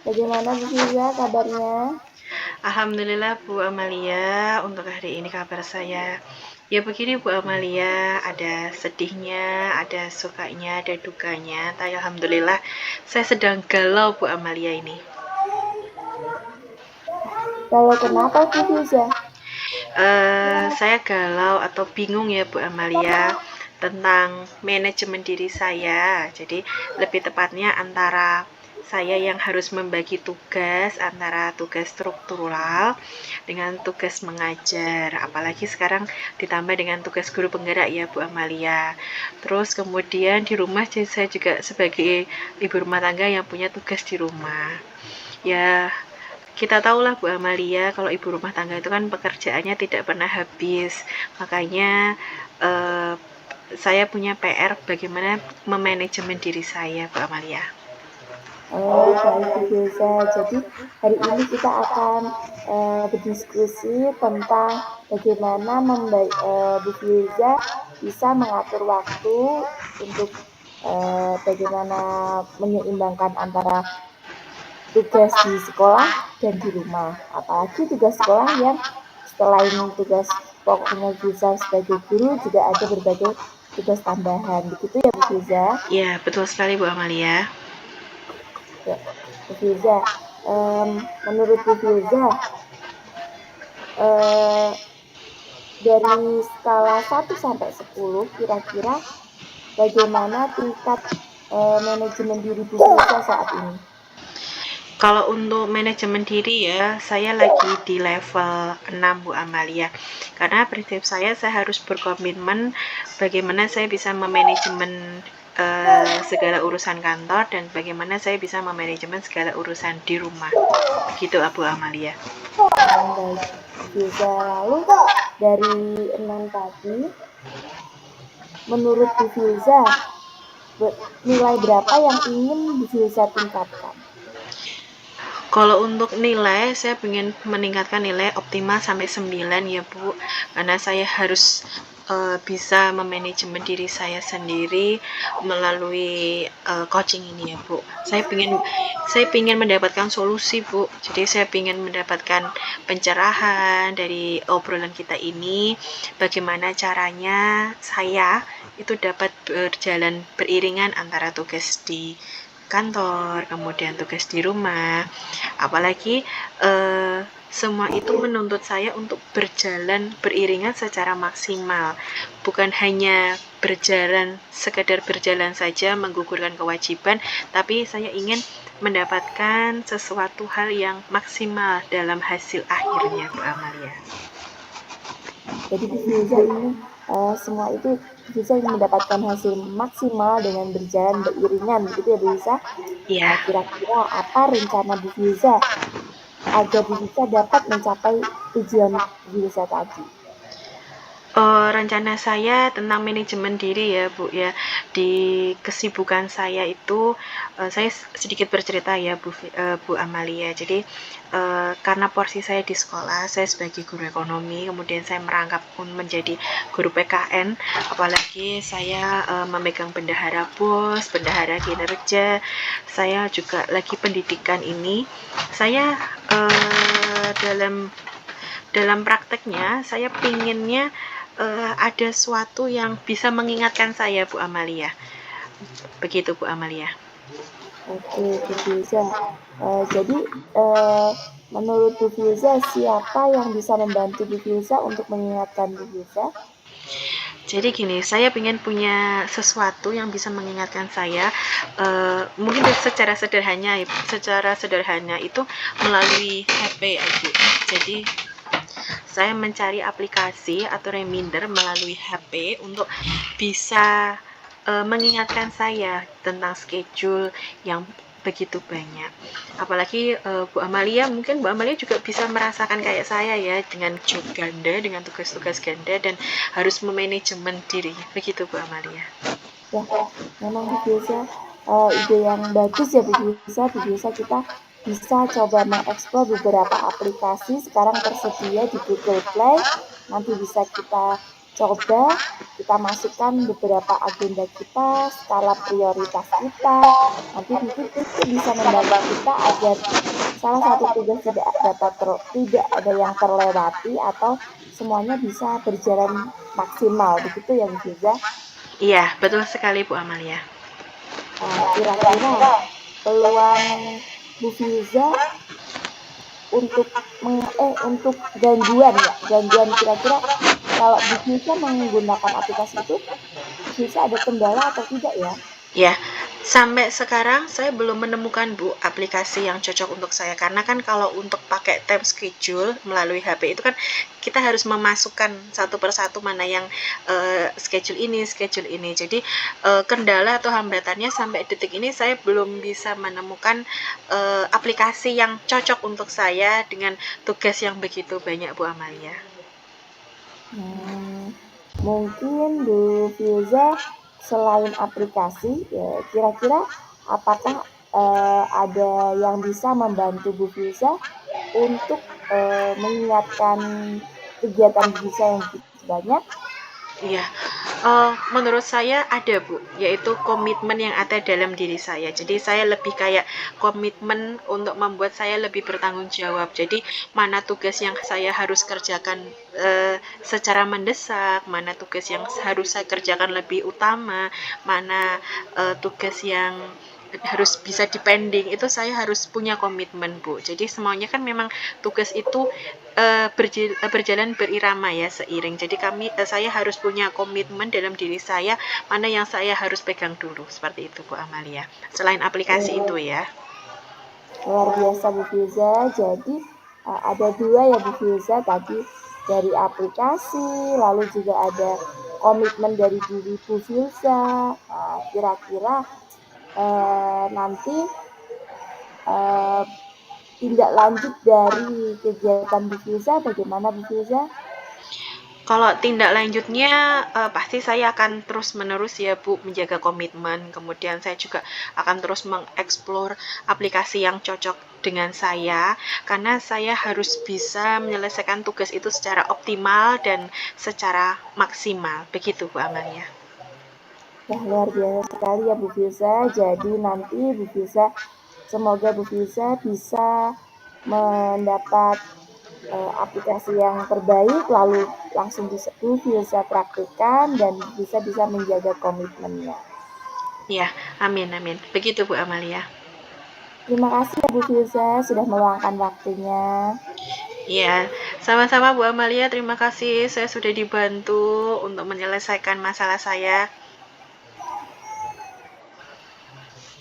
Bagaimana Bu Firza kabarnya? Alhamdulillah Bu Amalia, untuk hari ini kabar saya ya begini Bu Amalia, ada sedihnya, ada sukanya, ada dukanya. Tapi Alhamdulillah saya sedang galau Bu Amalia ini. Kalau kenapa Bu Firza? Saya galau atau bingung ya Bu Amalia tentang manajemen diri saya. Jadi lebih tepatnya antara saya yang harus membagi tugas antara tugas struktural dengan tugas mengajar. Apalagi sekarang ditambah dengan tugas guru penggerak ya Bu Amalia. Terus kemudian di rumah saya juga sebagai ibu rumah tangga yang punya tugas di rumah. Ya, kita tahulah Bu Amalia, kalau ibu rumah tangga itu kan pekerjaannya tidak pernah habis. Makanya eh, saya punya PR bagaimana memanajemen diri saya, Bu Amalia. Oh, baik Bu Firza. Jadi hari ini kita akan berdiskusi tentang bagaimana Bu Firza bisa mengatur waktu untuk bagaimana menyeimbangkan antara tugas di sekolah dan di rumah. Apalagi tugas sekolah yang selain tugas pokoknya Firza sebagai guru juga ada berbagai tugas tambahan. Begitu ya Bu Firza? Ya, betul sekali Bu Amalia. Ya, Bu Firza. Menurut Bu Firza, eh, dari skala 1 sampai 10, kira-kira bagaimana tingkat manajemen diri Bu Firza saat ini? Kalau untuk manajemen diri ya, saya lagi di level 6 Bu Amalia. Karena prinsip saya harus berkomitmen bagaimana saya bisa memanajemen segala urusan kantor dan bagaimana saya bisa memanajemen segala urusan di rumah. Begitu Bu Amalia. Baik, Bu Firza. Lalu dari 6 tadi, menurut Bu Firza, nilai berapa yang ingin Bu Firza tingkatkan? Kalau untuk nilai, saya ingin meningkatkan nilai optimal sampai 9 ya Bu, karena saya harus bisa memanajemen diri saya sendiri melalui coaching ini ya Bu. Saya ingin mendapatkan solusi Bu. Jadi saya ingin mendapatkan pencerahan dari obrolan kita ini, bagaimana caranya saya itu dapat berjalan beriringan antara tugas di kantor, kemudian tugas di rumah. Apalagi semua itu menuntut saya untuk berjalan beriringan secara maksimal, bukan hanya sekedar berjalan saja menggugurkan kewajiban, tapi saya ingin mendapatkan sesuatu hal yang maksimal dalam hasil akhirnya Bu Amalia. Jadi Bu Firza ingin semua itu Bu Firza ingin mendapatkan hasil maksimal dengan berjalan beriringan, begitu ya Bu Firza? Ya, Kira-kira apa rencana Bu Firza agar Bu Firza dapat mencapai tujuan Bu Firza tadi? Rencana saya tentang manajemen diri ya Bu ya, di kesibukan saya itu, saya sedikit bercerita ya Bu Amalia. Jadi karena porsi saya di sekolah, saya sebagai guru ekonomi, kemudian saya merangkap pun menjadi guru PKN, apalagi saya memegang bendahara BOS, bendahara kinerja, saya juga lagi pendidikan ini. Saya dalam prakteknya saya pinginnya ada sesuatu yang bisa mengingatkan saya Bu Amalia. Begitu Bu Amalia. Oke, Bu Firza. Jadi menurut Bu Firza siapa yang bisa membantu Bu Firza untuk mengingatkan Bu Firza? Jadi gini, saya ingin punya sesuatu yang bisa mengingatkan saya, mungkin secara sederhana itu melalui HP Ibu. Jadi saya mencari aplikasi atau reminder melalui HP untuk bisa mengingatkan saya tentang schedule yang begitu banyak. Apalagi Bu Amalia, mungkin Bu Amalia juga bisa merasakan kayak saya ya, dengan job ganda, dengan tugas-tugas ganda dan harus memanajemen diri. Begitu Bu Amalia. Ya, memang Bu Firza ide yang bagus ya Bu Firza. Bu Firza kita bisa coba mengeksplor beberapa aplikasi sekarang tersedia di Google Play. Nanti bisa kita coba, kita kita masukkan beberapa agenda kita, skala prioritas kita. Nanti mungkin itu bisa membantu kita agar salah satu tugas tidak ada yang terlewati atau semuanya bisa berjalan maksimal. Begitu ya Bu Firza? Iya, betul sekali Bu Amalia. Kira-kira peluang Bu Firza untuk gangguan kira-kira kalau Bu Firza menggunakan aplikasi itu, Bu Firza ada kendala atau tidak ya? Ya, sampai sekarang saya belum menemukan Bu aplikasi yang cocok untuk saya, karena kan kalau untuk pakai time schedule melalui HP itu kan kita harus memasukkan satu persatu mana yang schedule ini. Jadi kendala atau hambatannya sampai detik ini saya belum bisa menemukan aplikasi yang cocok untuk saya dengan tugas yang begitu banyak Bu Amalia. Mungkin Bu Firza selain aplikasi, ya kira-kira apakah ada yang bisa membantu Bu Firza untuk mengingatkan kegiatan Bu Firza yang begitu banyak? Iya, menurut saya ada Bu, yaitu komitmen yang ada dalam diri saya. Jadi saya lebih kayak komitmen untuk membuat saya lebih bertanggung jawab. Jadi mana tugas yang saya harus kerjakan secara mendesak, mana tugas yang harus saya kerjakan lebih utama, mana tugas yang harus bisa dipending, itu saya harus punya komitmen Bu. Jadi semuanya kan memang tugas itu berjalan berirama ya, seiring. Jadi saya harus punya komitmen dalam diri saya mana yang saya harus pegang dulu, seperti itu Bu Amalia. Selain aplikasi itu ya. Luar biasa Bu Firza. Jadi ada dua ya Bu Firza tadi, dari aplikasi, lalu juga ada komitmen dari diri Bu Firza. Kira-kira nanti tindak lanjut dari kegiatan Bu Firza bagaimana Bu Firza? Kalau tindak lanjutnya pasti saya akan terus menerus ya Bu menjaga komitmen. Kemudian saya juga akan terus mengeksplor aplikasi yang cocok dengan saya, karena saya harus bisa menyelesaikan tugas itu secara optimal dan secara maksimal. Begitu Bu Amalia. Wah, luar biasa sekali ya Bu Firza. Jadi nanti Bu Firza, semoga Bu Firza bisa mendapat aplikasi yang terbaik, lalu langsung bisa Bu Firza praktikkan dan bisa menjaga komitmennya. Ya, amin amin. Begitu Bu Amalia. Terima kasih ya Bu Firza sudah meluangkan waktunya. Ya, sama-sama Bu Amalia. Terima kasih. Saya sudah dibantu untuk menyelesaikan masalah saya.